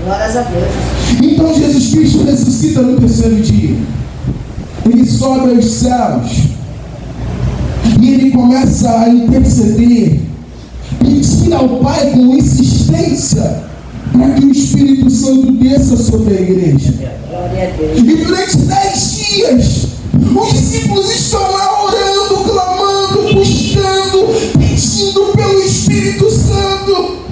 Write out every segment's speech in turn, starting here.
Glórias a Deus. Então Jesus Cristo ressuscita no terceiro dia. Ele sobe aos céus. E ele começa a interceder, pedir ao Pai com insistência para que o Espírito Santo desça sobre a igreja. Glória a Deus. E durante 10 dias, os discípulos estão lá orando, clamando, buscando, pedindo pelo Espírito Santo.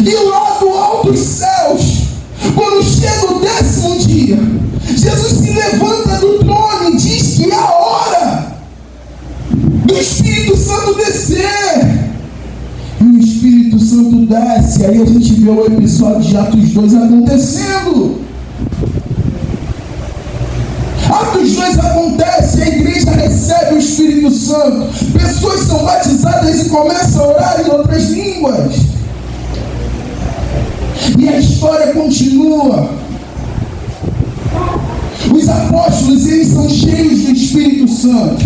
E lá do alto dos céus, quando chega o 10º dia, Jesus se levanta do trono e diz que é a hora do Espírito Santo descer. E o Espírito Santo desce. Aí a gente vê o episódio de Atos 2 acontecendo. Atos 2 acontece, a igreja recebe o Espírito Santo. Pessoas são batizadas e começam a orar em outras línguas. E a história continua. Os apóstolos, eles são cheios do Espírito Santo.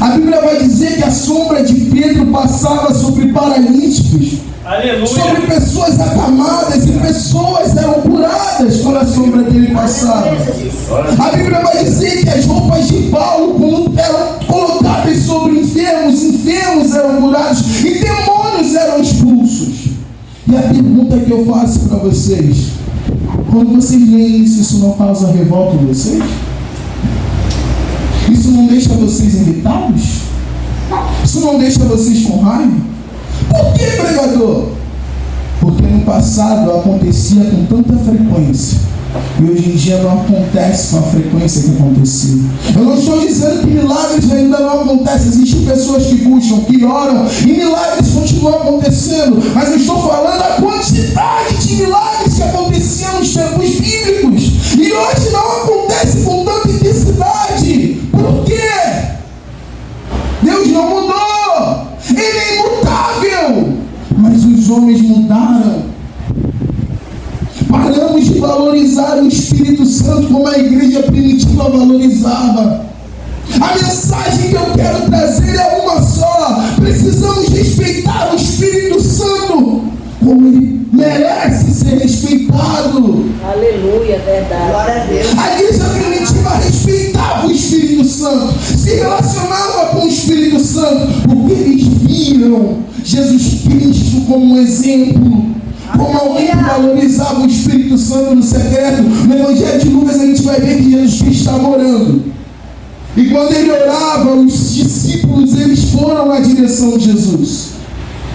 A Bíblia vai dizer que a sombra de Pedro passava sobre paralíticos. Aleluia. Sobre pessoas acamadas, e pessoas eram curadas quando a sombra dele passava. A Bíblia vai dizer que as roupas de Paulo eram colocadas sobre enfermos eram curados e demônios eram expulsos. E a pergunta que eu faço para vocês: quando vocês leem isso não causa revolta em vocês? Isso não deixa vocês irritados? Isso não deixa vocês com raiva? Por que, pregador? Porque no passado acontecia com tanta frequência e hoje em dia não acontece com a frequência que acontecia. Eu não estou dizendo que milagres ainda não acontecem. Existem pessoas que buscam, que oram e milagres continuam acontecendo, mas eu estou falando a quantidade de milagres que aconteciam nos tempos bíblicos e hoje não acontece com tanta intensidade. Por quê? Deus não mudou. Ele é imutável. Mas os homens mudaram. Paramos de valorizar o Espírito Santo como a igreja primitiva valorizava. A mensagem que eu quero trazer é uma só. Precisamos respeitar o Espírito Santo como ele merece ser respeitado. Aleluia, verdade. Glória a Deus. A igreja primitiva respeitava o Espírito Santo, se relacionava com o Espírito Santo, porque eles viram Jesus Cristo como um exemplo, como alguém que valorizava o Espírito Santo no secreto. No Evangelho de Lucas a gente vai ver que Jesus Cristo estava orando. E quando ele orava, os discípulos eles foram na direção de Jesus,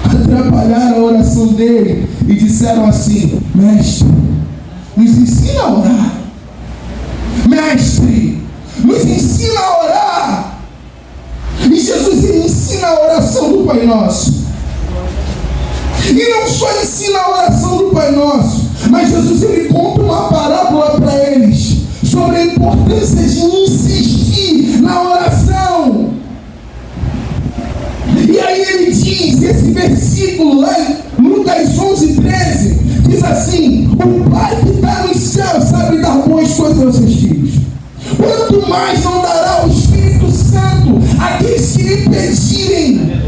atrapalharam a oração dele e disseram assim: Mestre, nos ensina a orar. Mestre, nos ensina a orar. E Jesus ele ensina a oração do Pai Nosso. E não só ensina a oração do Pai Nosso, mas Jesus ele conta uma parábola para eles sobre a importância de insistir na oração. E aí ele diz, esse versículo lá em Lucas 11:13, diz assim: o Pai que está no céu sabe dar boas coisas aos seus filhos. Quanto mais não dará o Espírito Santo àqueles que lhe pedirem.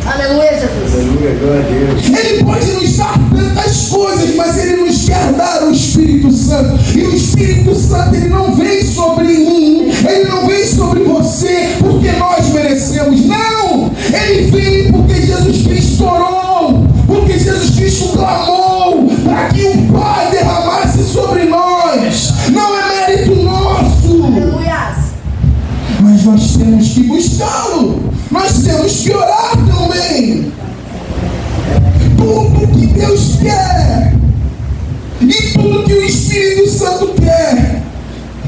Aleluia, Jesus. Aleluia, glória a Deus. Ele pode nos dar tantas coisas, mas ele nos quer dar o Espírito Santo. E o Espírito Santo ele não vem sobre mim, ele não vem sobre você porque nós merecemos. Não! Ele vem porque Jesus Cristo orou, porque Jesus Cristo clamou para que o Pai derramasse sobre nós. Não é mérito nosso. Aleluia. Mas nós temos que buscá-lo. Nós temos que orar também. Tudo que Deus quer e tudo que o Espírito Santo quer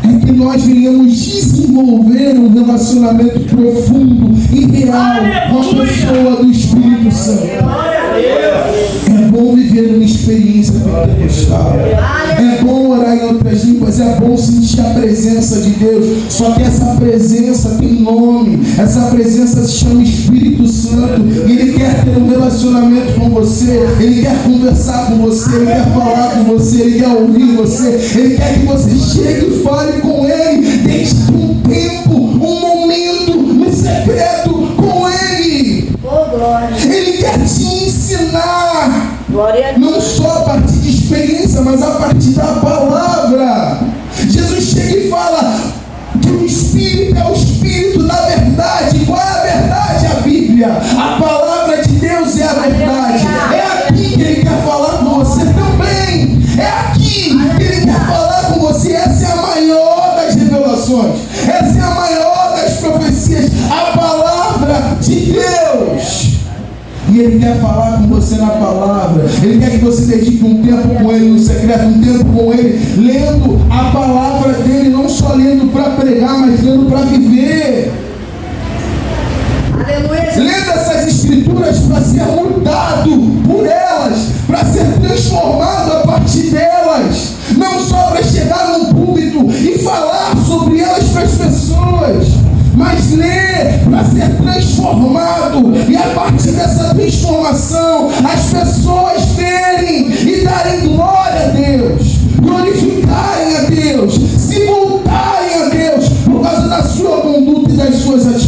é que nós venhamos desenvolver um relacionamento profundo e real com a pessoa do Espírito Santo. É bom viver uma experiência pentecostal. É bom orar em outras línguas. É bom sentir a presença de Deus. Só que essa presença tem nome. Essa presença se chama Espírito Santo. E Ele quer ter um relacionamento com você. Ele quer conversar com você. Ele quer falar com você. Ele quer ouvir você. Ele quer que você chegue e fale com Ele. Deixe um tempo, um momento no secreto com Ele. Oh, glória. Ele quer te ensinar Glória a Deus. Não só a partir de experiência, mas a partir da palavra. Jesus chega e fala que o Espírito é o Espírito da verdade. Qual é a verdade? A Bíblia. A palavra de Deus é a verdade. É aqui que Ele quer falar com você também. É aqui que Ele quer falar com você. Essa é a maior das revelações. Essa é a maior das profecias. A palavra de Deus. E Ele quer falar com você na palavra. Ele quer que você dedique um tempo com Ele no secreto, um tempo com Ele, lendo a palavra dEle, não só lendo para pregar, mas lendo para viver. Aleluia. Lendo essas escrituras para ser mudado por elas, para ser transformado a partir delas. Não só para chegar num púlpito e falar sobre elas para as pessoas, mas ler para ser transformado, e a partir dessa transformação as pessoas verem e darem glória a Deus, glorificarem a Deus, se voltarem a Deus por causa da sua conduta e das suas atitudes.